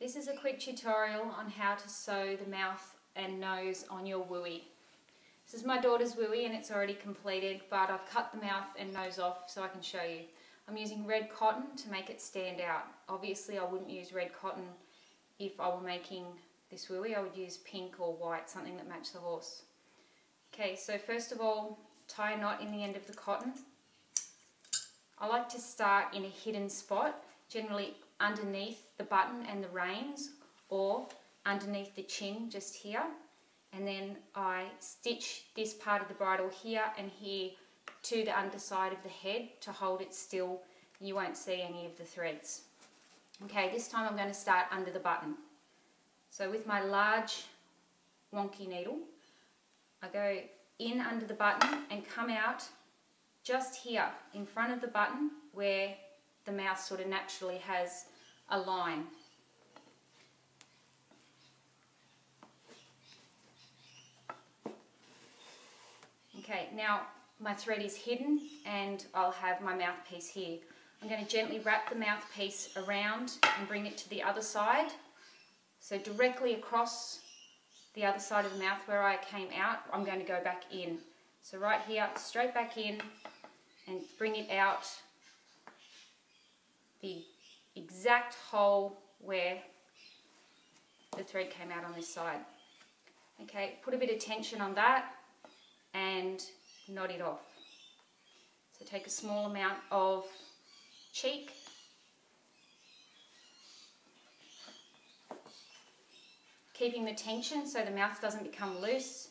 This is a quick tutorial on how to sew the mouth and nose on your woooie. This is my daughter's woooie and it's already completed, but I've cut the mouth and nose off so I can show you. I'm using red cotton to make it stand out. Obviously I wouldn't use red cotton if I were making this woooie. I would use pink or white, something that matched the horse. Okay, so first of all, tie a knot in the end of the cotton. I like to start in a hidden spot, generally underneath the button and the reins, or underneath the chin just here, and then I stitch this part of the bridle here and here to the underside of the head to hold it still. You won't see any of the threads. Okay, this time I'm going to start under the button. So with my large wonky needle, I go in under the button and come out just here in front of the button where the mouth sort of naturally has a line. Okay, now my thread is hidden and I'll have my mouthpiece here. I'm going to gently wrap the mouthpiece around and bring it to the other side. So directly across the other side of the mouth where I came out, I'm going to go back in. So right here, straight back in and bring it out the exact hole where the thread came out on this side. Okay, put a bit of tension on that and knot it off. So take a small amount of cheek, keeping the tension so the mouth doesn't become loose,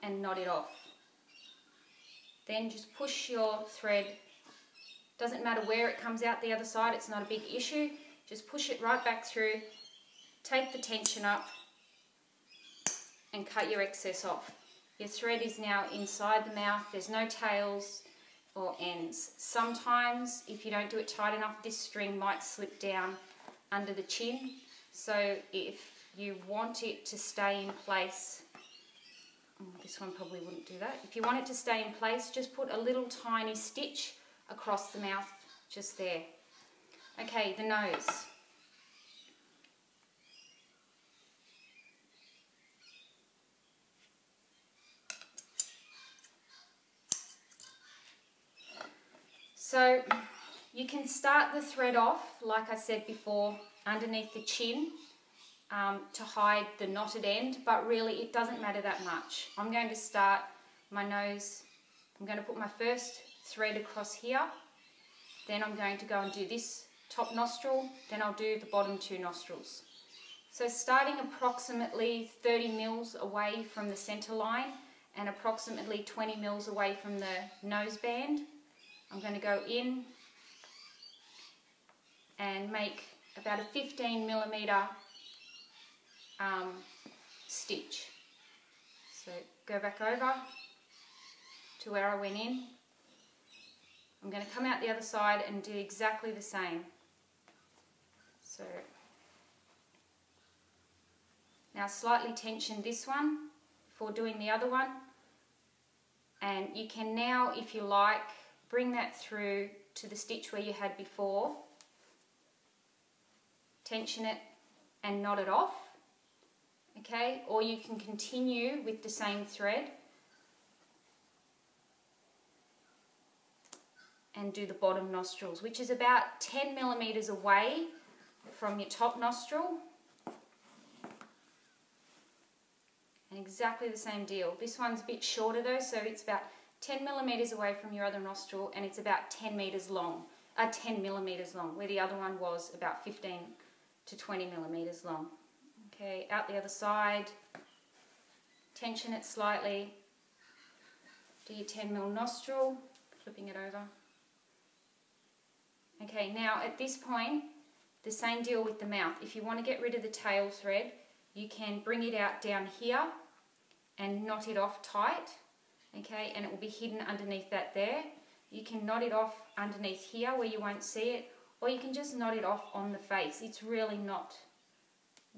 and knot it off. Then just push your thread. Doesn't matter where it comes out the other side, it's not a big issue. Just push it right back through, take the tension up and cut your excess off. Your thread is now inside the mouth, there's no tails or ends. Sometimes if you don't do it tight enough, this string might slip down under the chin. So if you want it to stay in place, this one probably wouldn't do that. If you want it to stay in place, just put a little tiny stitch across the mouth, just there. Okay, the nose. So you can start the thread off, like I said before, underneath the chin to hide the knotted end, but really it doesn't matter that much. I'm going to start my nose, I'm going to put my first thread across here, then I'm going to go and do this top nostril, then I'll do the bottom two nostrils. So starting approximately 30 mils away from the center line and approximately 20 mils away from the nose band, I'm going to go in and make about a 15 millimeter stitch. So go back over to where I went in. I'm going to come out the other side and do exactly the same. So now slightly tension this one before doing the other one, and you can now, if you like, bring that through to the stitch where you had before, tension it and knot it off, okay, or you can continue with the same thread and do the bottom nostrils, which is about 10 millimeters away from your top nostril. And exactly the same deal. This one's a bit shorter though, so it's about 10 millimeters away from your other nostril, and it's about 10 millimeters long, where the other one was about 15 to 20 millimeters long. Okay, out the other side, tension it slightly, do your 10 mil nostril, flipping it over. Okay, now at this point, the same deal with the mouth. If you want to get rid of the tail thread, you can bring it out down here and knot it off tight, okay, and it will be hidden underneath that there. You can knot it off underneath here where you won't see it, or you can just knot it off on the face. It's really not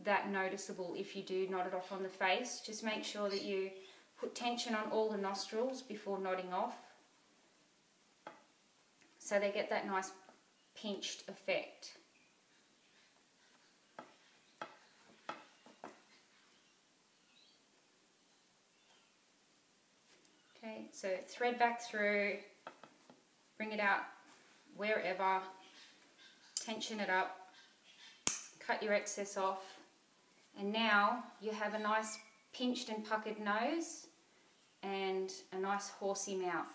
that noticeable if you do knot it off on the face. Just make sure that you put tension on all the nostrils before knotting off, so they get that nice pinched effect. Okay, so thread back through, bring it out wherever, tension it up, cut your excess off, and now you have a nice pinched and puckered nose and a nice horsey mouth.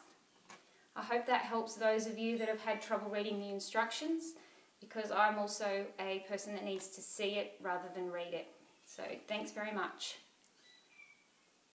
I hope that helps those of you that have had trouble reading the instructions, because I'm also a person that needs to see it rather than read it. So thanks very much.